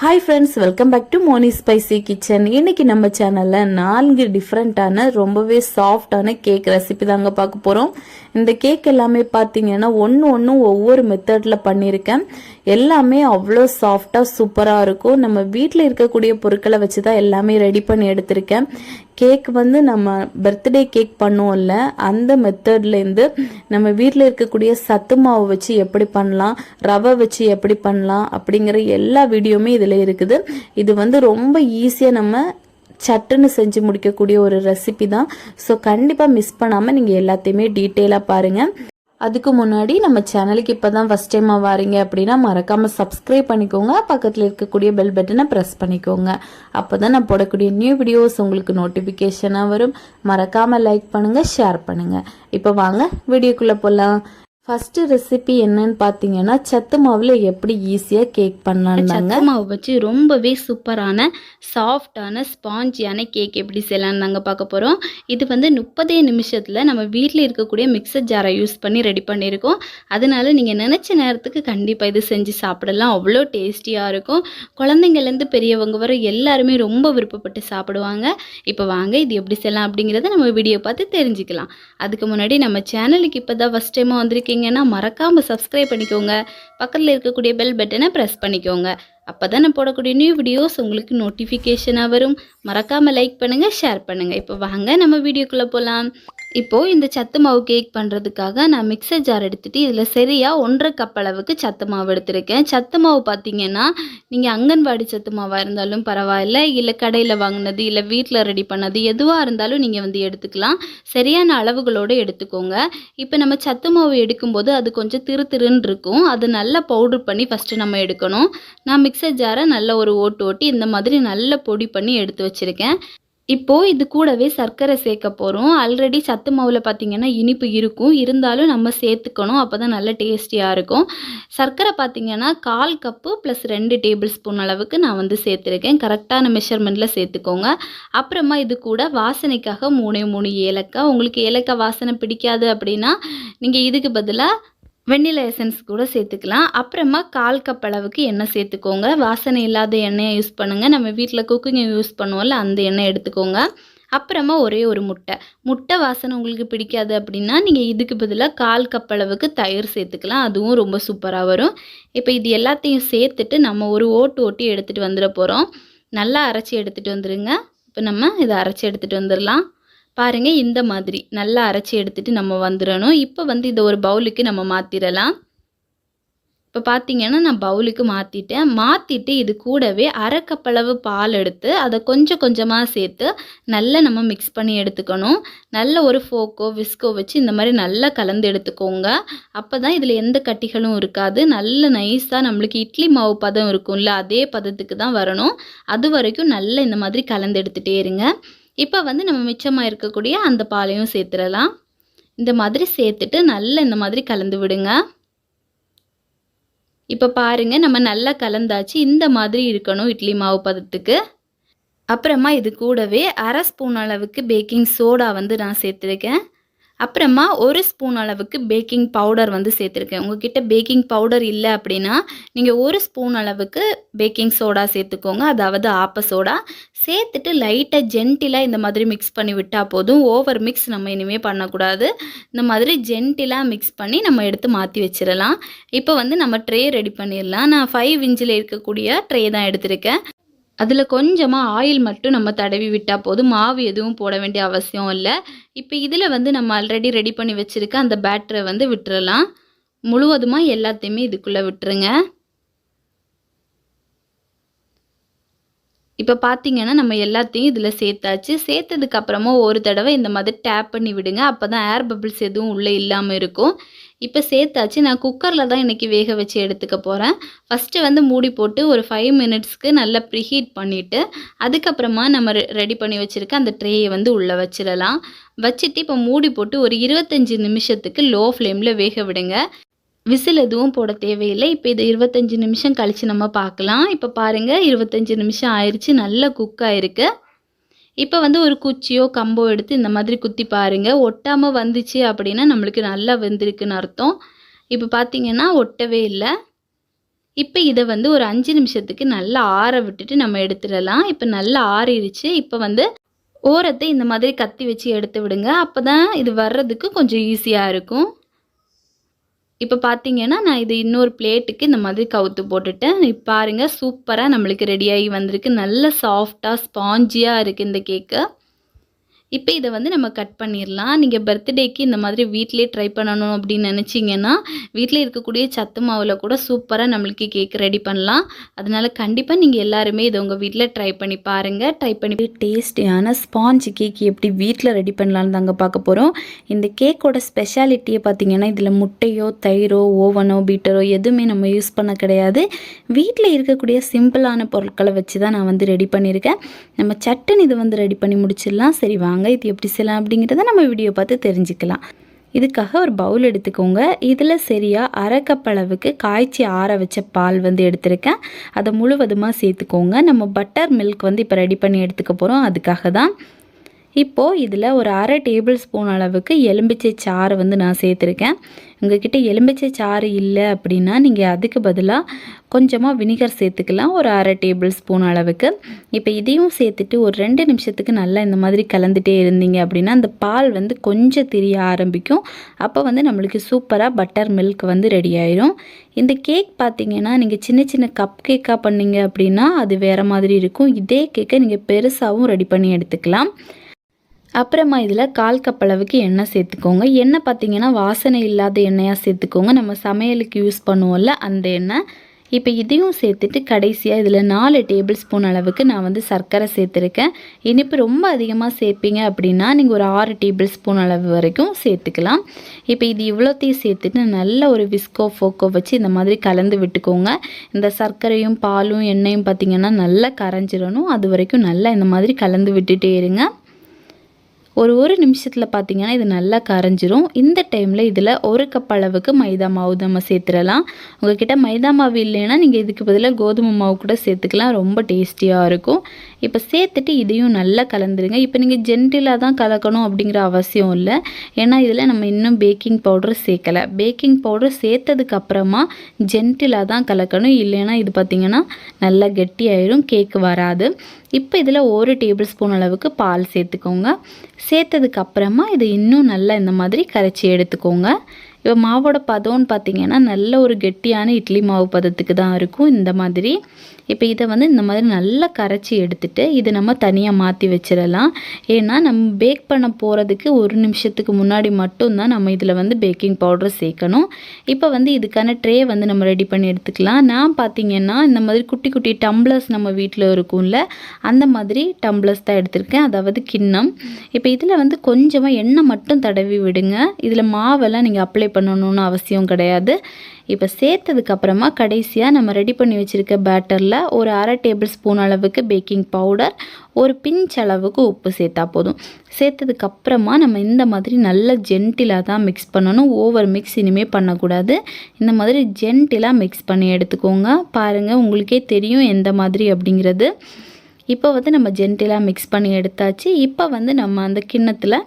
Hi friends, welcome back to Moni spicy kitchen. இன்னைக்கு நம்ம சேனலில் 4 டிஃப்ரெண்ட்டான ரொம்பவே சாஃப்டான கேக் ரெசிபி தாங்க பார்க்க போகிறோம். இந்த கேக் எல்லாமே பார்த்தீங்கன்னா ஒன்று ஒவ்வொரு மெத்தடில் பண்ணியிருக்கேன். எல்லாமே அவ்வளோ சாஃப்டாக சூப்பராக இருக்கும். நம்ம வீட்டில் இருக்கக்கூடிய பொருட்களை வச்சு தான் எல்லாமே ரெடி பண்ணி எடுத்திருக்கேன். கேக் வந்து நம்ம பர்த்டே கேக் பண்ணுவோம்ல, அந்த மெத்தட்லேருந்து நம்ம வீட்டில் இருக்கக்கூடிய சத்து மாவு வச்சு எப்படி பண்ணலாம், ரவை வச்சு எப்படி பண்ணலாம் அப்படிங்கிற எல்லா வீடியோவுமே இதில் இருக்குது. இது வந்து ரொம்ப ஈஸியாக நம்ம சட்டுன்னு செஞ்சு முடிக்கக்கூடிய ஒரு ரெசிபி தான். ஸோ கண்டிப்பாக மிஸ் பண்ணாமல் நீங்கள் எல்லாத்தையுமே டீட்டெயிலாக பாருங்கள். அதுக்கு முன்னாடி நம்ம சேனலுக்கு இப்போ தான் ஃபஸ்ட் டைமாக வாரீங்க அப்படின்னா மறக்காமல் சப்ஸ்கிரைப் பண்ணிக்கோங்க. பக்கத்தில் இருக்கக்கூடிய பெல் பட்டனை ப்ரெஸ் பண்ணிக்கோங்க. அப்போ தான் நான் போடக்கூடிய நியூ வீடியோஸ் உங்களுக்கு நோட்டிஃபிகேஷனாக வரும். மறக்காமல் லைக் பண்ணுங்கள், ஷேர் பண்ணுங்கள். இப்போ வாங்க வீடியோக்குள்ளே போகலாம். ஃபஸ்ட்டு ரெசிபி என்னன்னு பார்த்தீங்கன்னா, சத்து மாவில் எப்படி ஈஸியாக கேக் பண்ணலான்னு. சத்து மாவு வச்சு ரொம்பவே சூப்பரான சாஃப்டான ஸ்பாஞ்சியான கேக் எப்படி செய்யலான்னு நாங்கள் பார்க்க போகிறோம். இது வந்து 30 நிமிஷத்தில் நம்ம வீட்டில் இருக்கக்கூடிய மிக்சர் ஜாரை யூஸ் பண்ணி ரெடி பண்ணியிருக்கோம். அதனால நீங்கள் நினச்ச நேரத்துக்கு கண்டிப்பாக இது செஞ்சு சாப்பிடலாம். அவ்வளோ டேஸ்டியாக இருக்கும். குழந்தைங்கள்லேருந்து பெரியவங்க வரை எல்லாருமே ரொம்ப விருப்பப்பட்டு சாப்பிடுவாங்க. இப்போ வாங்க இது எப்படி செய்யலாம் அப்படிங்கிறத நம்ம வீடியோ பார்த்து தெரிஞ்சுக்கலாம். அதுக்கு முன்னாடி நம்ம சேனலுக்கு இப்போ தான் ஃபஸ்ட் டைமாக வந்திருக்கீங்கன்னா மறக்காமல் சப்ஸ்கிரைப் பண்ணிக்கோங்க. பக்கத்தில் இருக்கக்கூடிய பெல் பட்டனை ப்ரெஸ் பண்ணிக்கோங்க. அப்போ தான் நான் போடக்கூடிய நியூ வீடியோஸ் உங்களுக்கு நோட்டிஃபிகேஷனாக வரும். மறக்காமல் லைக் பண்ணுங்கள், ஷேர் பண்ணுங்கள். இப்போ வாங்க நம்ம வீடியோக்குள்ளே போகலாம். இப்போது இந்த சத்து மாவு கேக் பண்ணுறதுக்காக நான் மிக்சர் ஜார் எடுத்துகிட்டு இதில் சரியாக 1.5 கப் அளவுக்கு சத்து மாவு எடுத்திருக்கேன். சத்து மாவு பார்த்திங்கன்னா நீங்கள் அங்கன்வாடி சத்து மாவாக இருந்தாலும் பரவாயில்ல, இல்லை கடையில் வாங்கினது, இல்லை வீட்டில் ரெடி பண்ணது எதுவாக இருந்தாலும் நீங்கள் வந்து எடுத்துக்கலாம். சரியான அளவுகளோடு எடுத்துக்கோங்க. இப்போ நம்ம சத்து மாவு எடுக்கும்போது அது கொஞ்சம் திருன்னு இருக்கும். அது நல்லா பவுடர் பண்ணி ஃபஸ்ட்டு நம்ம எடுக்கணும். நான் மிக்சர் ஜாரை நல்லா ஒரு ஓட்டி இந்த மாதிரி நல்லா பொடி பண்ணி எடுத்து வச்சுருக்கேன். இப்போது இது கூடவே சர்க்கரை சேர்க்க போகிறோம். ஆல்ரெடி சத்து மாவில் பார்த்திங்கன்னா இனிப்பு இருக்கும், இருந்தாலும் நம்ம சேர்த்துக்கணும். அப்போ தான் நல்ல டேஸ்டியாக இருக்கும். சர்க்கரை பார்த்திங்கன்னா 1/4 கப்பு ப்ளஸ் 2 டேபிள் ஸ்பூன் அளவுக்கு நான் வந்து சேர்த்துருக்கேன். கரெக்டான மெஷர்மெண்ட்டில் சேர்த்துக்கோங்க. அப்புறமா இது கூட வாசனைக்காக 3 ஏலக்காய். உங்களுக்கு ஏலக்காய் வாசனை பிடிக்காது அப்படின்னா நீங்கள் இதுக்கு பதிலாக வெண்ணிலா எசன்ஸ் கூட சேர்த்துக்கலாம். அப்புறமா 1/4 கப் அளவுக்கு எண்ணெய் சேர்த்துக்கோங்க. வாசனை இல்லாத எண்ணெயை யூஸ் பண்ணுங்கள். நம்ம வீட்டில் குக்கிங் யூஸ் பண்ணுவோம்ல, அந்த எண்ணெய் எடுத்துக்கோங்க. அப்புறமா ஒரே ஒரு முட்டை வாசனை உங்களுக்கு பிடிக்காது அப்படின்னா நீங்கள் இதுக்கு பதிலாக 1/4 கப் அளவுக்கு தயிர் சேர்த்துக்கலாம். அதுவும் ரொம்ப சூப்பராக வரும். இப்போ இது எல்லாத்தையும் சேர்த்துட்டு நம்ம ஒரு ஓட்டி எடுத்துகிட்டு வந்துட போகிறோம். நல்லா அரைச்சி எடுத்துகிட்டு வந்துடுங்க. இப்போ நம்ம இதை அரைச்சி எடுத்துகிட்டு வந்துடலாம். பாருங்கள், இந்த மாதிரி நல்லா அரைச்சி எடுத்துகிட்டு நம்ம வந்துடணும். இப்போ வந்து இதை ஒரு பவுலுக்கு நம்ம மாற்றிடலாம். இப்போ பார்த்தீங்கன்னா நான் பவுலுக்கு மாற்றிட்டு இது கூடவே 1/2 கப் அளவு பால் எடுத்து அதை கொஞ்சம் கொஞ்சமாக சேர்த்து நல்லா நம்ம மிக்ஸ் பண்ணி எடுத்துக்கணும். நல்ல ஒரு ஃபோக்கோ விஸ்கோ வச்சு இந்த மாதிரி நல்லா கலந்து எடுத்துக்கோங்க. அப்போ தான் இதில் எந்த கட்டிகளும் இருக்காது. நல்ல நைஸாக நம்மளுக்கு இட்லி மாவு பதம் இருக்கும்ல, அதே பதத்துக்கு தான் வரணும். அது வரைக்கும் நல்லா இந்த மாதிரி கலந்து எடுத்துகிட்டே இருங்க. இப்போ வந்து நம்ம மிச்சமாக இருக்கக்கூடிய அந்த பாலையும் சேர்த்துடலாம். இந்த மாதிரி சேர்த்துட்டு நல்லா இந்த மாதிரி கலந்து விடுங்க. இப்போ பாருங்கள், நம்ம நல்லா கலந்தாச்சு. இந்த மாதிரி இருக்கணும் இட்லி மாவு பதத்துக்கு. அப்புறமா இது கூடவே 1/2 ஸ்பூன் அளவுக்கு பேக்கிங் சோடா வந்து நான் சேர்த்துருக்கேன். அப்புறமா 1 ஸ்பூன் அளவுக்கு பேக்கிங் பவுடர் வந்து சேர்த்துருக்கேன். உங்ககிட்ட பேக்கிங் பவுடர் இல்லை அப்படின்னா நீங்கள் 1 ஸ்பூன் அளவுக்கு பேக்கிங் சோடா சேர்த்துக்கோங்க, அதாவது ஆப்ப சோடா. சேர்த்துட்டு லைட்டாக ஜென்டிலாக இந்த மாதிரி மிக்ஸ் பண்ணி விட்டால் போதும். ஓவர் மிக்ஸ் நம்ம இனிமேல் பண்ணக்கூடாது. இந்த மாதிரி ஜென்டிலாக மிக்ஸ் பண்ணி நம்ம எடுத்து மாற்றி வச்சிடலாம். இப்போ வந்து நம்ம ட்ரே ரெடி பண்ணிடலாம். நான் 5 இன்ச்சில் இருக்கக்கூடிய ட்ரே தான் எடுத்திருக்கேன். அதில் கொஞ்சமாக ஆயில் மட்டும் நம்ம தடவி விட்டால் போதும். மாவு எதுவும் போட வேண்டிய அவசியம் இல்லை. இப்போ இதில் வந்து நம்ம ஆல்ரெடி ரெடி பண்ணி வச்சுருக்க அந்த பேட்டரை வந்து விட்டுறலாம். முழுவதுமாக எல்லாத்தையுமே இதுக்குள்ளே விட்டுருங்க. இப்போ பார்த்தீங்கன்னா நம்ம எல்லாத்தையும் இதில் சேர்த்தாச்சு. சேர்த்ததுக்கப்புறமா ஒரு தடவை இந்த மாதிரி டேப் பண்ணி விடுங்க. அப்போ தான் ஏர் பபிள்ஸ் எதுவும் உள்ளே இல்லாமல் இருக்கும். இப்போ சேர்த்தாச்சு. நான் குக்கரில் தான் இன்றைக்கி வேக வச்சு எடுத்துக்க போகிறேன். ஃபஸ்ட்டு வந்து மூடி போட்டு ஒரு 5 மினிட்ஸ்க்கு நல்லா ப்ரீஹீட் பண்ணிவிட்டு அதுக்கப்புறமா நம்ம ரெடி பண்ணி வச்சுருக்க அந்த ட்ரேயை வந்து உள்ளே வச்சிடலாம். வச்சுட்டு இப்போ மூடி போட்டு ஒரு 25 நிமிஷத்துக்கு லோ ஃப்ளேமில் வேக விடுங்க. விசில் எதுவும் போட தேவையில்லை. இப்போ இது 25 நிமிஷம் கழித்து நம்ம பார்க்கலாம். இப்போ பாருங்கள், 25 நிமிஷம் ஆயிடுச்சு. நல்லா குக் ஆகிருக்கு. இப்போ வந்து ஒரு குச்சியோ கம்போ எடுத்து இந்த மாதிரி குத்தி பாருங்கள். ஒட்டாமல் வந்துச்சு அப்படின்னா நம்மளுக்கு நல்லா வெந்திருக்குன்னு அர்த்தம். இப்போ பார்த்தீங்கன்னா ஒட்டவே இல்லை. இப்போ இதை வந்து ஒரு 5 நிமிஷத்துக்கு நல்லா ஆற விட்டுட்டு நம்ம எடுத்துடலாம். இப்போ நல்லா ஆறிடுச்சு. இப்போ வந்து ஓரத்தை இந்த மாதிரி கத்தி வச்சு எடுத்து விடுங்க. அப்போ தான் இது வர்றதுக்கு கொஞ்சம் ஈஸியாக இருக்கும். இப்போ பார்த்தீங்கன்னா நான் இது இன்னொரு பிளேட்டுக்கு இந்த மாதிரி கவுத்து போட்டுட்டேன். இப்போ பாருங்கள் சூப்பராக நம்மளுக்கு ரெடியாகி வந்திருக்கு. நல்ல சாஃப்டாக ஸ்பாஞ்சியாக இருக்குது இந்த கேக்கு. இப்போ இதை வந்து நம்ம கட் பண்ணிடலாம். நீங்கள் பர்த்டேக்கு இந்த மாதிரி வீட்டிலே ட்ரை பண்ணணும் அப்படின்னு நினச்சிங்கன்னா வீட்டில் இருக்கக்கூடிய சத்து மாவில் கூட சூப்பராக நம்மளுக்கு கேக் ரெடி பண்ணலாம். அதனால் கண்டிப்பாக நீங்கள் எல்லாருமே இதை உங்கள் வீட்டில் ட்ரை பண்ணி பாருங்கள். ட்ரை பண்ணி டேஸ்டியான ஸ்பாஞ்ச் கேக் எப்படி வீட்டில் ரெடி பண்ணலான்னு தாங்க பார்க்க போகிறோம். இந்த கேக்கோட ஸ்பெஷாலிட்டியை பார்த்தீங்கன்னா இதில் முட்டையோ தயிரோ ஓவனோ பீட்டரோ எதுவுமே நம்ம யூஸ் பண்ண கிடையாது. வீட்டில் இருக்கக்கூடிய சிம்பிளான பொருட்களை வச்சு தான் நான் வந்து ரெடி பண்ணியிருக்கேன். நம்ம சட்டுன்னு இதை வந்து ரெடி பண்ணி முடிச்சிடலாம். சரி வாங்க இது எப்படி செய்யலாம் அப்படிங்கிறத நம்ம வீடியோ பார்த்து தெரிஞ்சுக்கலாம். இதுக்காக ஒரு பவுல் எடுத்துக்கோங்க. இதில் சரியாக அரை கப் அளவுக்கு காய்ச்சி ஆற வச்ச பால் வந்து எடுத்திருக்கேன். அதை முழுவதுமாக சேர்த்துக்கோங்க. நம்ம பட்டர் மில்க் வந்து இப்போ ரெடி பண்ணி எடுத்துக்க போகிறோம். அதுக்காக தான் இப்போது இதில் ஒரு அரை டேபிள் ஸ்பூன் அளவுக்கு எலும்பிச்சை சாறு வந்து நான் சேர்த்துருக்கேன். உங்கள்கிட்ட எலும்பிச்சை சாறு இல்லை அப்படின்னா நீங்கள் அதுக்கு பதிலாக கொஞ்சமாக வினிகர் சேர்த்துக்கலாம், ஒரு அரை டேபிள் ஸ்பூன் அளவுக்கு. இப்போ இதையும் சேர்த்துட்டு ஒரு 2 நிமிஷத்துக்கு நல்லா இந்த மாதிரி கலந்துகிட்டே இருந்தீங்க அப்படின்னா அந்த பால் வந்து கொஞ்சம் திரிய ஆரம்பிக்கும். அப்போ வந்து நம்மளுக்கு சூப்பராக பட்டர் மில்க் வந்து ரெடி ஆயிரும். இந்த கேக் பார்த்தீங்கன்னா நீங்கள் சின்ன சின்ன கப் கேக்காக பண்ணீங்க அப்படின்னா அது வேறு மாதிரி இருக்கும். இதே கேக்கை நீங்கள் பெருசாகவும் ரெடி பண்ணி எடுத்துக்கலாம். அப்புறமா இதில் 1/4 கப் அளவுக்கு எண்ணெய் சேர்த்துக்கோங்க. எண்ணெய் பார்த்தீங்கன்னா வாசனை இல்லாத எண்ணெயாக சேர்த்துக்கோங்க. நம்ம சமையலுக்கு யூஸ் பண்ணுவோம்ல அந்த எண்ணெய். இப்போ இதையும் சேர்த்துட்டு கடைசியாக இதில் 4 டேபிள் ஸ்பூன் அளவுக்கு நான் வந்து சர்க்கரை சேர்த்துருக்கேன். இனிப்பு ரொம்ப அதிகமாக சேர்ப்பீங்க அப்படின்னா நீங்கள் ஒரு 6 டேபிள் ஸ்பூன் அளவு வரைக்கும் சேர்த்துக்கலாம். இப்போ இது இவ்வளோத்தையும் சேர்த்துட்டு நல்ல ஒரு விஸ்கோ ஃபோக்கோ வச்சு இந்த மாதிரி கலந்து விட்டுக்கோங்க. இந்த சர்க்கரையும் பாலும் எண்ணெயும் பார்த்திங்கன்னா நல்லா கரைஞ்சிடணும். அது வரைக்கும் நல்லா இந்த மாதிரி கலந்து விட்டுட்டே இருங்க. ஒரு நிமிஷத்தில் பார்த்தீங்கன்னா இது நல்லா கரைஞ்சிரும். இந்த டைமில் இதில் 1 கப் அளவுக்கு மைதா மாவு நம்ம சேர்த்துடலாம். உங்கள்கிட்ட மைதா மாவு இல்லைன்னா நீங்கள் இதுக்கு பதிலாக கோதுமை மாவு கூட சேர்த்துக்கலாம். ரொம்ப டேஸ்டியாக இருக்கும். இப்போ சேர்த்துட்டு இதையும் நல்லா கலந்துருங்க. இப்போ நீங்கள் ஜென்டிலாக தான் கலக்கணும் அப்படிங்கிற அவசியம் இல்லை. ஏன்னா இதில் நம்ம இன்னும் பேக்கிங் பவுடர் சேர்க்கலை. பேக்கிங் பவுடர் சேர்த்ததுக்கு அப்புறமா ஜென்டிலாக தான் கலக்கணும். இல்லைன்னா இது பார்த்திங்கன்னா நல்லா கெட்டியாயிரும், கேக்கு வராது. இப்போ இதில் 1 டேபிள் ஸ்பூன் அளவுக்கு பால் சேர்த்துக்கோங்க. சேர்த்ததுக்கு அப்புறமா இது இன்னும் நல்லா இந்த மாதிரி கரைச்சி எடுத்துக்கோங்க. இப்போ மாவோட பதம்னு பார்த்திங்கன்னா நல்ல ஒரு கெட்டியான இட்லி மாவு பதத்துக்கு தான் இருக்கும் இந்த மாதிரி. இப்போ இதை வந்து இந்த மாதிரி நல்லா கரைச்சி எடுத்துகிட்டு இதை நம்ம தனியாக மாற்றி வச்சிடலாம். ஏன்னா நம்ம பேக் பண்ண போகிறதுக்கு 1 நிமிஷத்துக்கு முன்னாடி மட்டும்தான் நம்ம இதில் வந்து பேக்கிங் பவுடர் சேர்க்கணும். இப்போ வந்து இதுக்கான ட்ரே வந்து நம்ம ரெடி பண்ணி எடுத்துக்கலாம். நான் பார்த்திங்கன்னா இந்த மாதிரி குட்டி குட்டி டம்ளர்ஸ் நம்ம வீட்டில் இருக்கும்ல அந்த மாதிரி டம்ளர்ஸ் தான் எடுத்திருக்கேன், அதாவது கிண்ணம். இப்போ இதில் வந்து கொஞ்சமாக எண்ணெய் மட்டும் தடவி விடுங்க. இதில் மாவெல்லாம் நீங்கள் அப்ளை பண்ணணும்னு அவசியம் கிடையாது. இப்போ சேர்த்ததுக்கப்புறமா கடைசியாக நம்ம ரெடி பண்ணி வச்சுருக்க பேட்டரில் ஒரு அரை டேபிள் ஸ்பூன் அளவுக்கு பேக்கிங் பவுடர், ஒரு பிஞ்ச் அளவுக்கு உப்பு சேர்த்தா போதும். சேர்த்ததுக்கப்புறமா நம்ம இந்த மாதிரி நல்ல ஜென்டிலாக தான் மிக்ஸ் பண்ணணும். ஓவர் மிக்ஸ் இனிமேல் பண்ணக்கூடாது. இந்த மாதிரி ஜென்டிலாக மிக்ஸ் பண்ணி எடுத்துக்கோங்க. பாருங்கள் உங்களுக்கே தெரியும் எந்த மாதிரி அப்படிங்கிறது. இப்போ வந்து நம்ம ஜென்டிலாக மிக்ஸ் பண்ணி எடுத்தாச்சு. இப்போ வந்து நம்ம அந்த கிண்ணத்தில்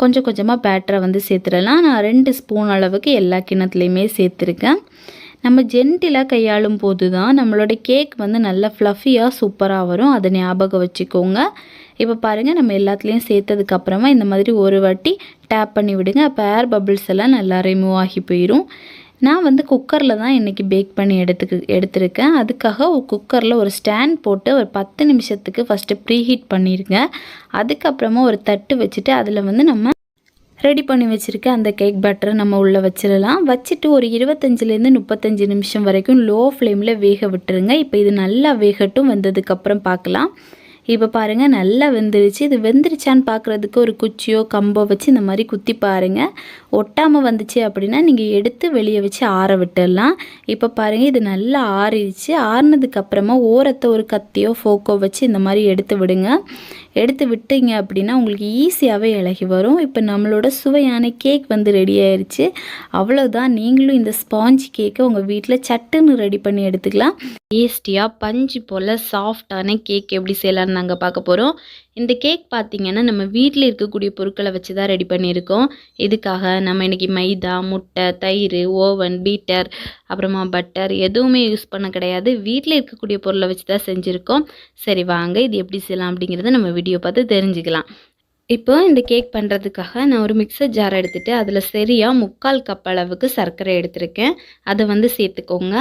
கொஞ்சம் கொஞ்சமாக பேட்டரை வந்து சேர்த்துடலாம். நான் 2 ஸ்பூன் அளவுக்கு எல்லா கிண்ணத்துலேயுமே சேர்த்துருக்கேன். நம்ம ஜென்டிலாக கையாளும் போது தான் நம்மளோட கேக் வந்து நல்லா ஃப்ளஃபியாக சூப்பராக வரும். அதை ஞாபகம் வச்சுக்கோங்க. இப்போ பாருங்கள் நம்ம எல்லாத்துலேயும் சேர்த்ததுக்கப்புறமா இந்த மாதிரி ஒரு வாட்டி டேப் பண்ணி விடுங்க. அப்போ ஏர் பபிள்ஸ் எல்லாம் நல்லா ரிமூவ் ஆகி போயிடும். நான் வந்து குக்கரில் தான் இன்றைக்கி பேக் பண்ணி எடுத்திருக்கேன். அதுக்காக ஒரு குக்கரில் ஒரு ஸ்டாண்ட் போட்டு ஒரு 10 நிமிஷத்துக்கு ஃபஸ்ட்டு ப்ரீஹீட் பண்ணிடுங்க. அதுக்கப்புறமா ஒரு தட்டு வச்சுட்டு அதில் வந்து நம்ம ரெடி பண்ணி வச்சுருக்க அந்த கேக் பேட்டரை நம்ம உள்ளே வச்சிடலாம். வச்சுட்டு ஒரு 25லேருந்து 35 நிமிஷம் வரைக்கும் லோ ஃப்ளேமில் வேக விட்டுருங்க. இப்போ இது நல்லா வேகட்டும். வெந்ததுக்கப்புறம் பார்க்கலாம். இப்போ பாருங்கள் நல்லா வெந்துருச்சு. இது வெந்துருச்சான்னு பார்க்குறதுக்கு ஒரு குச்சியோ கம்போ வச்சு இந்த மாதிரி குத்தி பாருங்கள். ஒட்டாமல் வந்துச்சு அப்படின்னா நீங்கள் எடுத்து வெளியே வச்சு ஆற விட்டுடலாம். இப்போ பாருங்கள் இது நல்லா ஆறிடுச்சு. ஆறினதுக்கப்புறமா ஓரத்தை ஒரு கத்தியோ ஃபோக்கோ வச்சு இந்த மாதிரி எடுத்து விடுங்க. எடுத்து விட்டீங்க அப்படின்னா உங்களுக்கு ஈஸியாகவே இலகி வரும். இப்போ நம்மளோட சுவையான கேக் வந்து ரெடி ஆயிடுச்சு. அவ்வளோதான். நீங்களும் இந்த ஸ்பாஞ்ச் கேக்கை உங்கள் வீட்டில் சட்டுன்னு ரெடி பண்ணி எடுத்துக்கலாம். டேஸ்டியாக பஞ்சு போல் சாஃப்டான கேக் எப்படி செய்யலாம் செய்யலான்னு நாங்கள் பார்க்க போகிறோம். இந்த கேக் பார்த்திங்கன்னா நம்ம வீட்டில் இருக்கக்கூடிய பொருட்களை வச்சு தான் ரெடி பண்ணியிருக்கோம். இதுக்காக நம்ம இன்றைக்கி மைதா, முட்டை, தயிர், ஓவன், பீட்டர், அப்புறமா பட்டர் எதுவுமே யூஸ் பண்ண கிடையாது. வீட்டில் இருக்கக்கூடிய பொருளை வச்சு தான் செஞ்சுருக்கோம். சரி வாங்க இது எப்படி செய்யலாம் அப்படிங்கிறத நம்ம வீடியோ பார்த்து தெரிஞ்சுக்கலாம். இப்போ இந்த கேக் பண்ணுறதுக்காக நான் ஒரு மிக்சர் ஜார் எடுத்துகிட்டு அதில் சரியாக 3/4 கப் அளவுக்கு சர்க்கரை எடுத்திருக்கேன். அதை வந்து சேர்த்துக்கோங்க.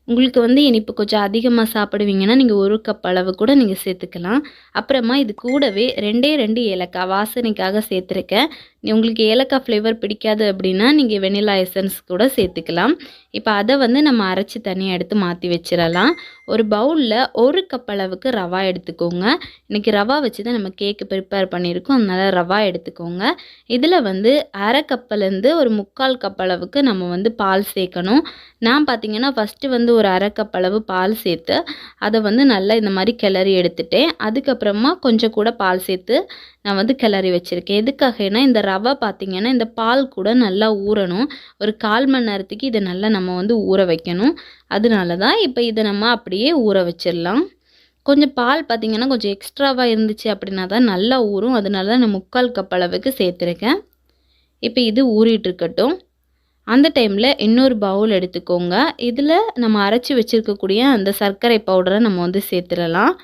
உங்களுக்கு வந்து இனிப்பு கொஞ்சம் அதிகமாக சாப்பிடுவீங்கன்னா நீங்கள் 1 கப் அளவு கூட நீங்கள் சேர்த்துக்கலாம். அப்புறமா இது கூடவே 2 ஏலக்காய் வாசனைக்காக சேர்த்துருக்கேன். உங்களுக்கு ஏலக்காய் ஃப்ளேவர் பிடிக்காது அப்படின்னா நீங்கள் வெனிலா எசன்ஸ் கூட சேர்த்துக்கலாம். இப்போ அதை வந்து நம்ம அரைச்சி தனியாக எடுத்து மாற்றி வச்சிடலாம். ஒரு பவுலில் 1 கப் அளவுக்கு ரவா எடுத்துக்கோங்க. இன்றைக்கி ரவா வச்சு தான் நம்ம கேக்கு ப்ரிப்பேர் பண்ணியிருக்கோம். அதனால் ரவா எடுத்துக்கோங்க. இதில் வந்து அரை கப்புலேருந்து ஒரு 3/4 கப் அளவுக்கு நம்ம வந்து பால் சேர்க்கணும். நான் பார்த்திங்கன்னா ஃபஸ்ட்டு வந்து ஒரு அரை கப் அளவு பால் சேர்த்து அதை வந்து நல்லா இந்த மாதிரி கிளறி எடுத்துட்டேன். அதுக்கப்புறமா கொஞ்சம் கூட பால் சேர்த்து நான் வந்து கிளறி வச்சுருக்கேன். எதுக்காகனா இந்த ரவை பார்த்திங்கன்னா இந்த பால் கூட நல்லா ஊறணும். ஒரு 1/4 மணி நேரத்துக்கு இதை நல்லா நம்ம வந்து ஊற வைக்கணும். அதனால தான் இப்போ இதை நம்ம அப்படியே ஊற வச்சிடலாம். கொஞ்சம் பால் பார்த்திங்கன்னா கொஞ்சம் எக்ஸ்ட்ராவாக இருந்துச்சு அப்படின்னா தான் நல்லா ஊறும். அதனால தான் நான் 3/4 கப் அளவுக்கு சேர்த்துருக்கேன். இப்போ இது ஊறிட்டு இருக்கட்டும். அந்த டைமில் இன்னொரு பவுல் எடுத்துக்கோங்க. இதில் நம்ம அரைச்சி வச்சுருக்கக்கூடிய அந்த சர்க்கரை பவுடரை நம்ம வந்து சேர்த்துடலாம்.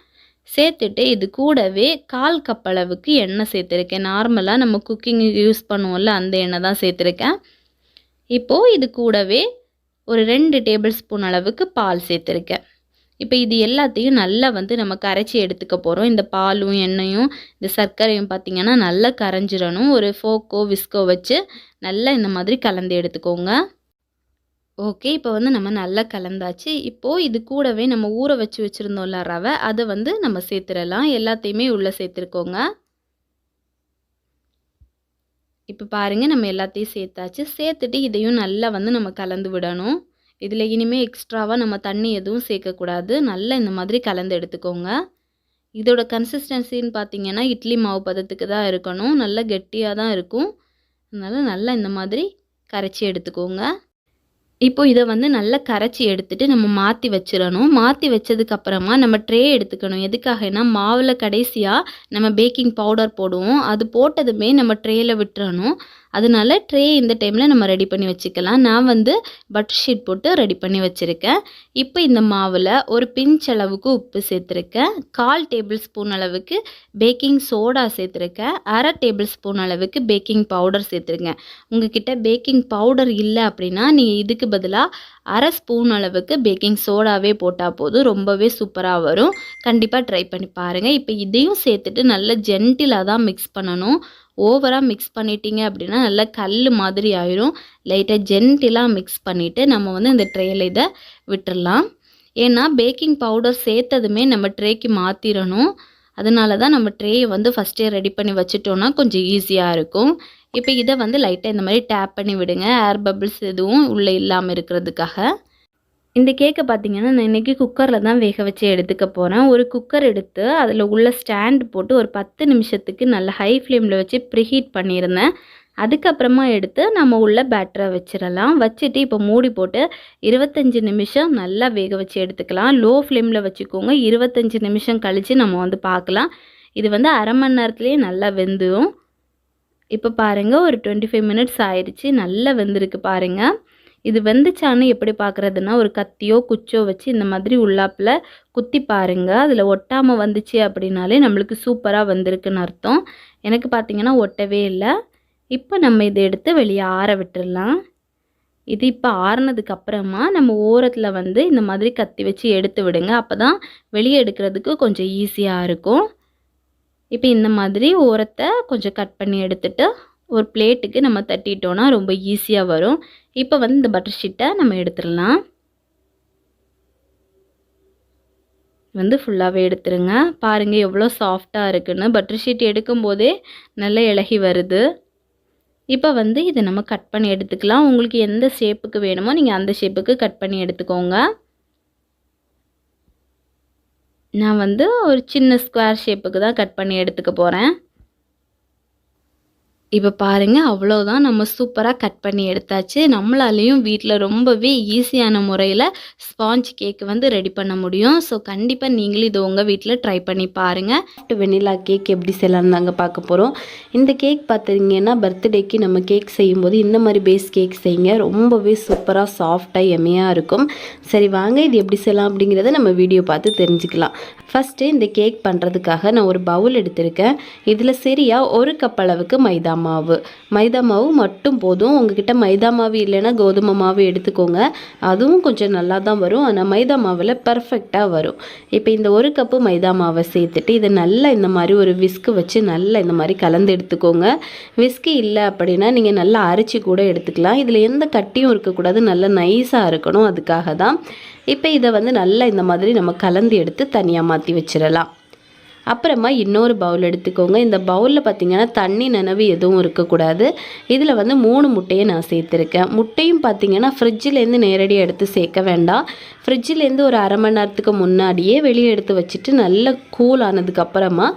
சேர்த்துட்டு இது கூடவே 1/4 கப் அளவுக்கு எண்ணெய் சேர்த்துருக்கேன். நார்மலாக நம்ம குக்கிங்கு யூஸ் பண்ணுவோம்ல அந்த எண்ணெய் தான் சேர்த்துருக்கேன். இப்போது இது கூடவே ஒரு 2 டேபிள் ஸ்பூன் அளவுக்கு பால் சேர்த்துருக்கேன். இப்போ இது எல்லாத்தையும் நல்லா வந்து நம்ம கரைச்சி எடுத்துக்க போகிறோம். இந்த பாலும் எண்ணெயும் இந்த சர்க்கரையும் பார்த்திங்கன்னா நல்லா கரைஞ்சிடணும். ஒரு ஃபோக்கோ விஸ்கோ வச்சு நல்லா இந்த மாதிரி கலந்து எடுத்துக்கோங்க. ஓகே, இப்போ வந்து நம்ம நல்லா கலந்தாச்சு. இப்போது இது கூடவே நம்ம ஊற வச்சு வச்சுருந்தோம்ல ரவை, அதை வந்து நம்ம சேர்த்துடலாம். எல்லாத்தையுமே உள்ளே சேர்த்துருக்கோங்க. இப்போ பாருங்கள் நம்ம எல்லாத்தையும் சேர்த்தாச்சு. சேர்த்துட்டு இதையும் நல்லா வந்து நம்ம கலந்து விடணும். இதில் இனிமேல் எக்ஸ்ட்ராவாக நம்ம தண்ணி எதுவும் சேர்க்கக்கூடாது. நல்லா இந்த மாதிரி கலந்து எடுத்துக்கோங்க. இதோட கன்சிஸ்டன்சின்னு பார்த்தீங்கன்னா இட்லி மாவு பதத்துக்கு தான் இருக்கணும். நல்லா கெட்டியாக தான் இருக்கும். அதனால் நல்லா இந்த மாதிரி கரைச்சி எடுத்துக்கோங்க. இப்போ இதை வந்து நல்லா கரைச்சி எடுத்துட்டு நம்ம மாற்றி வச்சிடணும். மாற்றி வச்சதுக்கப்புறமா நம்ம ட்ரே எடுத்துக்கணும். எதுக்காகனா மாவில் கடைசியாக நம்ம பேக்கிங் பவுடர் போடுவோம். அது போட்டதுமே நம்ம ட்ரேயில் விட்டுறணும். அதனால ட்ரே இந்த டைமில் நம்ம ரெடி பண்ணி வச்சுக்கலாம். நான் வந்து பட்டர் ஷீட் போட்டு ரெடி பண்ணி வச்சுருக்கேன். இப்போ இந்த மாவில் ஒரு பிஞ்ச் அளவுக்கு உப்பு சேர்த்துருக்கேன். 1/4 டேபிள் ஸ்பூன் அளவுக்கு பேக்கிங் சோடா சேர்த்துருக்கேன். அரை டேபிள் ஸ்பூன் அளவுக்கு பேக்கிங் பவுடர் சேர்த்துருக்கேன். உங்ககிட்ட பேக்கிங் பவுடர் இல்லை அப்படின்னா நீங்கள் இதுக்கு பதிலாக அரை ஸ்பூன் அளவுக்கு பேக்கிங் சோடாவே போட்டால் போதும். ரொம்பவே சூப்பராக வரும். கண்டிப்பாக ட்ரை பண்ணி பாருங்கள். இப்போ இதையும் சேர்த்துட்டு நல்லா ஜென்டிலாக தான் மிக்ஸ் பண்ணணும். ஓவராக மிக்ஸ் பண்ணிட்டீங்க அப்படின்னா நல்லா கல் மாதிரி ஆயிரும். லைட்டாக ஜென்டிலாக மிக்ஸ் பண்ணிவிட்டு நம்ம வந்து இந்த ட்ரேயில் இதை விட்டுடலாம். ஏன்னா பேக்கிங் பவுடர் சேர்த்ததுமே நம்ம ட்ரேக்கு மாற்றிடணும். அதனால தான் நம்ம ட்ரேயை வந்து ஃபஸ்ட்டே ரெடி பண்ணி வச்சுட்டோன்னா கொஞ்சம் ஈஸியாக இருக்கும். இப்போ இதை வந்து லைட்டாக இந்த மாதிரி டேப் பண்ணி விடுங்க. ஏர் பபிள்ஸ் எதுவும் உள்ளே இல்லாமல் இருக்கிறதுக்காக. இந்த கேக்கை பார்த்திங்கன்னா நான் இன்றைக்கி குக்கரில் தான் வேக வச்சு எடுத்துக்க போகிறேன். ஒரு குக்கர் எடுத்து அதில் உள்ள ஸ்டாண்ட் போட்டு ஒரு 10 நிமிஷத்துக்கு நல்ல ஹை ஃப்ளேமில் வச்சு ப்ரீஹீட் பண்ணியிருந்தேன். அதுக்கப்புறமா எடுத்து நம்ம உள்ள பேட்டரை வச்சிடலாம். வச்சுட்டு இப்போ மூடி போட்டு 25 நிமிஷம் நல்லா வேக வச்சு எடுத்துக்கலாம். லோ ஃப்ளேமில் வச்சுக்கோங்க. 25 நிமிஷம் கழித்து நம்ம வந்து பார்க்கலாம். இது வந்து அரை மணி நேரத்துலேயே நல்லா வெந்துடும். இப்போ பாருங்கள் ஒரு 25 மினிட்ஸ் ஆயிடுச்சு. நல்லா வெந்திருக்கு பாருங்கள். இது வெந்துச்சான்னு எப்படி பார்க்குறதுன்னா ஒரு கத்தியோ குச்சோ வச்சு இந்த மாதிரி உள்ளாப்பில் குத்தி பாருங்கள். அதில் ஒட்டாமல் வந்துச்சு அப்படின்னாலே நம்மளுக்கு சூப்பராக வந்திருக்குன்னு அர்த்தம். எனக்கு பார்த்திங்கன்னா ஒட்டவே இல்லை. இப்போ நம்ம இதை எடுத்து வெளியே ஆற விட்டுடலாம். இது இப்போ ஆறுனதுக்கப்புறமா நம்ம ஓரத்தில் வந்து இந்த மாதிரி கத்தி வச்சு எடுத்து விடுங்க. அப்போ தான் வெளியே எடுக்கிறதுக்கு கொஞ்சம் ஈஸியாக இருக்கும். இப்போ இந்த மாதிரி ஓரத்தை கொஞ்சம் கட் பண்ணி எடுத்துட்டு ஒரு பிளேட்டுக்கு நம்ம தட்டிட்டோன்னா ரொம்ப ஈஸியாக வரும். இப்போ வந்து இந்த பட்டர் ஷீட்டை நம்ம எடுத்துடலாம். வந்து ஃபுல்லாகவே எடுத்துருங்க. பாருங்கள் எவ்வளோ சாஃப்டாக இருக்குன்னு. பட்டர் ஷீட் எடுக்கும்போதே நல்லா இலகி வருது. இப்போ வந்து இதை நம்ம கட் பண்ணி எடுத்துக்கலாம். உங்களுக்கு எந்த ஷேப்புக்கு வேணுமோ நீங்கள் அந்த ஷேப்புக்கு கட் பண்ணி எடுத்துக்கோங்க. நான் வந்து ஒரு சின்ன ஸ்கொயர் ஷேப்புக்கு தான் கட் பண்ணி எடுத்துக்க போகிறேன். இப்போ பாருங்க அவ்வளோதான் நம்ம சூப்பராக கட் பண்ணி எடுத்தாச்சு. நம்மளாலேயும் வீட்டில் ரொம்பவே ஈஸியான முறையில் ஸ்பாஞ்ச் கேக் வந்து ரெடி பண்ண முடியும். ஸோ கண்டிப்பாக நீங்களும் இதை உங்கள் வீட்டில் ட்ரை பண்ணி பாருங்கள். வெண்ணிலா கேக் எப்படி செய்யலாம்னு தாங்க பார்க்க போகிறோம். இந்த கேக் பார்த்தீங்கன்னா பர்த்டேக்கு நம்ம கேக் செய்யும்போது இந்த மாதிரி பேஸ் கேக் செய்யுங்க. ரொம்பவே சூப்பராக சாஃப்டாக எம்மையாக இருக்கும். சரி வாங்க இது எப்படி செய்யலாம் அப்படிங்கிறத நம்ம வீடியோ பார்த்து தெரிஞ்சுக்கலாம். ஃபஸ்ட்டு இந்த கேக் பண்ணுறதுக்காக நான் ஒரு பவுல் எடுத்திருக்கேன். இதில் சரியாக 1 கப் அளவுக்கு மைதா மாவு மட்டும் போதும். உங்ககிட்ட மைதா மாவு இல்லைன்னா கோதுமை மாவு எடுத்துக்கோங்க. அதுவும் கொஞ்சம் நல்லா தான் வரும். ஆனால் மைதா மாவில் பர்ஃபெக்டாக வரும். இப்போ இந்த 1 கப்பு மைதா மாவை சேர்த்துட்டு இதை நல்லா இந்த மாதிரி ஒரு விஸ்கு வச்சு நல்லா இந்த மாதிரி கலந்து எடுத்துக்கோங்க. விஸ்கு இல்லை அப்படின்னா நீங்கள் நல்லா அரைச்சி கூட எடுத்துக்கலாம். இதில் எந்த கட்டியும் இருக்கக்கூடாது, நல்லா நைஸாக இருக்கணும். அதுக்காக தான். இப்போ இதை வந்து நல்லா இந்த மாதிரி நம்ம கலந்து எடுத்து தனியாக மாற்றி வச்சிடலாம். அப்புறமா இன்னொரு பவுல் எடுத்துக்கோங்க. இந்த பவுலில் பார்த்திங்கன்னா தண்ணி நனவு எதுவும் இருக்கக்கூடாது. இதில் வந்து 3 முட்டையை நான் சேர்த்துருக்கேன். முட்டையும் பார்த்திங்கன்னா ஃப்ரிட்ஜிலேருந்து நேரடியாக எடுத்து சேர்க்க வேண்டாம். ஃப்ரிட்ஜிலேருந்து ஒரு அரை மணி நேரத்துக்கு முன்னாடியே வெளியே எடுத்து வச்சுட்டு நல்லா கூல் ஆனதுக்கப்புறமா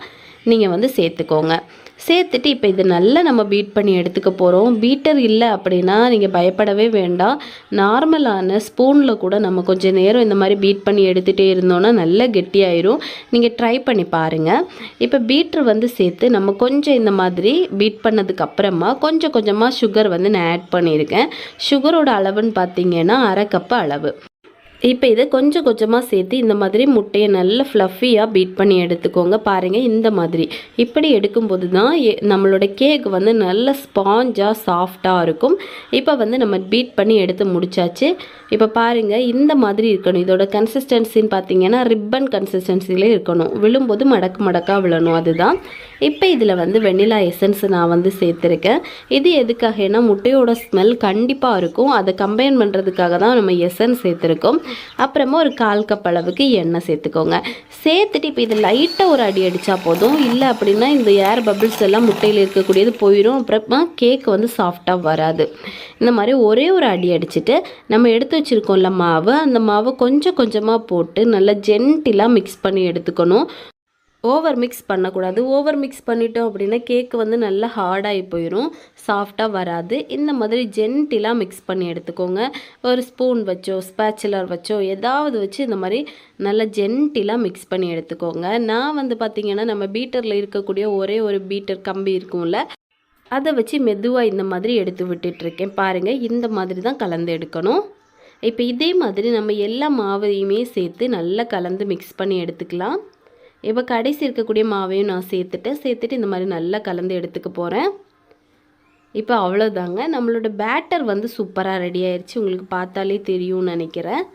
நீங்கள் வந்து சேர்த்துக்கோங்க. சேர்த்துட்டு இப்போ இது நல்லா நம்ம பீட் பண்ணி எடுத்துக்க போகிறோம். பீட்டர் இல்லை அப்படின்னா நீங்கள் பயப்படவே வேண்டாம். நார்மலான ஸ்பூனில் கூட நம்ம கொஞ்சம் நேரம் இந்த மாதிரி பீட் பண்ணி எடுத்துகிட்டே இருந்தோன்னா நல்லா கெட்டியாயிரும். நீங்கள் ட்ரை பண்ணி பாருங்கள். இப்போ பீட்ரு வந்து சேர்த்து நம்ம கொஞ்சம் இந்த மாதிரி பீட் பண்ணதுக்கப்புறமா கொஞ்சம் கொஞ்சமாக சுகர் வந்து நான் ஆட் பண்ணியிருக்கேன். சுகரோட அளவுன்னு பார்த்தீங்கன்னா 1/2 கப்பு அளவு. இப்போ இதை கொஞ்சம் கொஞ்சமாக சேர்த்து இந்த மாதிரி முட்டையை நல்லா ஃப்ளஃபியாக பீட் பண்ணி எடுத்துக்கோங்க. பாருங்கள் இந்த மாதிரி இப்படி எடுக்கும்போது தான் நம்மளோட கேக் வந்து நல்ல ஸ்பாஞ்சாக சாஃப்டாக இருக்கும். இப்போ வந்து நம்ம பீட் பண்ணி எடுத்து முடிச்சாச்சு. இப்போ பாருங்கள் இந்த மாதிரி இருக்கணும். இதோட கன்சிஸ்டன்சின்னு பார்த்தீங்கன்னா ரிப்பன் கன்சிஸ்டன்சியில் இருக்கணும். விழும்போது மடக்காக விழணும். அதுதான். இப்போ இதில் வந்து வெண்ணிலா எசன்ஸ் நான் வந்து சேர்த்துருக்கேன். இது எதுக்காகனா முட்டையோட ஸ்மெல் கண்டிப்பாக இருக்கும். அதை கம்பைன் பண்ணுறதுக்காக தான் நம்ம எசன்ஸ் சேர்த்துருக்கோம். அப்புறமா ஒரு 1/4 கப் அளவுக்கு எண்ணெய் சேர்த்துக்கோங்க. சேர்த்துட்டு இப்போ இது லைட்டாக ஒரு அடி அடித்தா போதும். இல்லை அப்படின்னா இந்த ஏர் பபிள்ஸ் எல்லாம் முட்டையில் இருக்கக்கூடியது போயிடும். அப்புறமா கேக் வந்து சாஃப்டாக வராது. இந்த மாதிரி ஒரே ஒரு அடி அடிச்சுட்டு நம்ம எடுத்து வச்சுருக்கோம்ல மாவு, அந்த மாவை கொஞ்சம் கொஞ்சமாக போட்டு நல்லா ஜென்டிலாக மிக்ஸ் பண்ணி எடுத்துக்கணும். ஓவர் மிக்ஸ் பண்ணக்கூடாது. ஓவர் மிக்ஸ் பண்ணிட்டோம் அப்படின்னா கேக்கு வந்து நல்லா ஹார்டாகி போயிடும், சாஃப்டாக வராது. இந்த மாதிரி ஜென்டிலாக மிக்ஸ் பண்ணி எடுத்துக்கோங்க. ஒரு ஸ்பூன் வச்சோ ஸ்பேச்சுலர் வச்சோ ஏதாவது வச்சு இந்த மாதிரி நல்லா ஜென்டிலாக மிக்ஸ் பண்ணி எடுத்துக்கோங்க. நான் வந்து பார்த்திங்கன்னா நம்ம பீட்டரில் இருக்கக்கூடிய ஒரே ஒரு பீட்டர் கம்பி இருக்கும்ல, அதை வச்சு மெதுவாக இந்த மாதிரி எடுத்து விட்டுட்ருக்கேன். பாருங்கள் இந்த மாதிரி தான் கலந்து எடுக்கணும். இப்போ இதே மாதிரி நம்ம எல்லா மாவையுமே சேர்த்து நல்லா கலந்து மிக்ஸ் பண்ணி எடுத்துக்கலாம். இப்போ கடைசி இருக்கக்கூடிய மாவையும் நான் சேர்த்துட்டு இந்த மாதிரி நல்லா கலந்து எடுத்துக்க போகிறேன். இப்போ அவ்வளோதாங்க, நம்மளோட பேட்டர் வந்து சூப்பராக ரெடி ஆயிடுச்சு. உங்களுக்கு பார்த்தாலே தெரியும்னு நினைக்கிறேன்.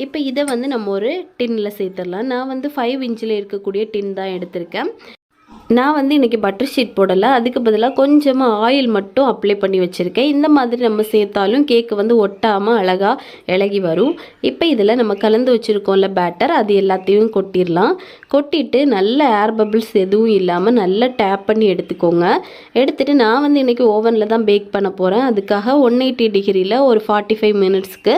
இப்போ இதை வந்து நம்ம ஒரு டின்னில் சேர்த்துடலாம். நான் வந்து 5 இன்ச்சில் இருக்கக்கூடிய டின் தான் எடுத்திருக்கேன். நான் வந்து இன்றைக்கி பட்டர் ஷீட் போடலை, அதுக்கு பதிலாக கொஞ்சமாக ஆயில் மட்டும் அப்ளை பண்ணி வச்சுருக்கேன். இந்த மாதிரி நம்ம சேர்த்தாலும் கேக்கு வந்து ஒட்டாமல் அழகாக இலகி வரும். இப்போ இதில் நம்ம கலந்து வச்சுருக்கோம்ல பேட்டர், அது எல்லாத்தையும் கொட்டிடலாம். கொட்டிட்டு நல்ல ஏர் பபிள்ஸ் எதுவும் இல்லாமல் நல்லா டேப் பண்ணி எடுத்துக்கோங்க. எடுத்துகிட்டு நான் வந்து இன்றைக்கி ஓவனில் தான் பேக் பண்ண போகிறேன். அதுக்காக 180 டிகிரியில் ஒரு 45 மினிட்ஸ்க்கு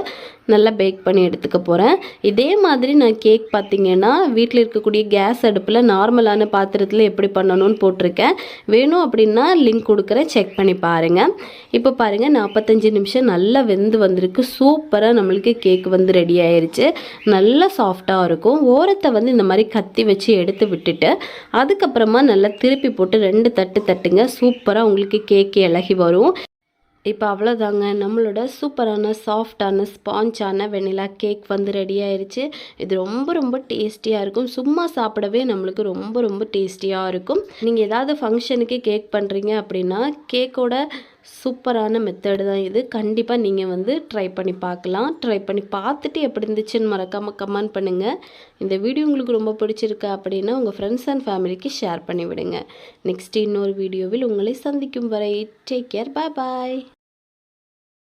நல்லா பேக் பண்ணி எடுத்துக்க போகிறேன். இதே மாதிரி நான் கேக் பார்த்திங்கன்னா வீட்டில் இருக்கக்கூடிய கேஸ் அடுப்பில் நார்மலான பாத்திரத்தில் எப்படி பண்ணணும்னு போட்டிருக்கேன். வேணும் அப்படின்னா லிங்க் கொடுக்குறேன், செக் பண்ணி பாருங்கள். இப்போ பாருங்கள் 45 நிமிஷம் நல்லா வெந்து வந்திருக்கு. சூப்பராக நம்மளுக்கு கேக் வந்து ரெடி ஆயிடுச்சு. நல்லா சாஃப்டாக இருக்கும். ஓரத்தை வந்து இந்த மாதிரி கத்தி வச்சு எடுத்து விட்டுட்டு அதுக்கப்புறமா நல்லா திருப்பி போட்டு 2 தட்டு தட்டுங்க. சூப்பராக உங்களுக்கு கேக் இலகி வரும். இப்போ அவ்வளோதாங்க, நம்மளோட சூப்பரான சாஃப்டான ஸ்பாஞ்சான வெண்ணிலா கேக் வந்து ரெடி ஆயிடுச்சு. இது ரொம்ப ரொம்ப டேஸ்டியாக இருக்கும். சும்மா சாப்பிடவே நம்மளுக்கு ரொம்ப ரொம்ப டேஸ்டியாக இருக்கும். நீங்கள் ஏதாவது ஃபங்க்ஷனுக்கு கேக் பண்ணுறீங்க அப்படின்னா கேக்கோட சூப்பரான மெத்தடு தான் இது. கண்டிப்பாக நீங்கள் வந்து ட்ரை பண்ணி பார்க்கலாம். ட்ரை பண்ணி பார்த்துட்டு எப்படி இருந்துச்சுன்னு மறக்காமல் கமெண்ட் பண்ணுங்கள். இந்த வீடியோ உங்களுக்கு ரொம்ப பிடிச்சிருக்கா அப்படின்னா உங்கள் ஃப்ரெண்ட்ஸ் அண்ட் ஃபேமிலிக்கு ஷேர் பண்ணி விடுங்க. நெக்ஸ்ட் இன்னொரு வீடியோவில் உங்களை சந்திக்கும் வரை டேக் கேர். பாய் பாய்.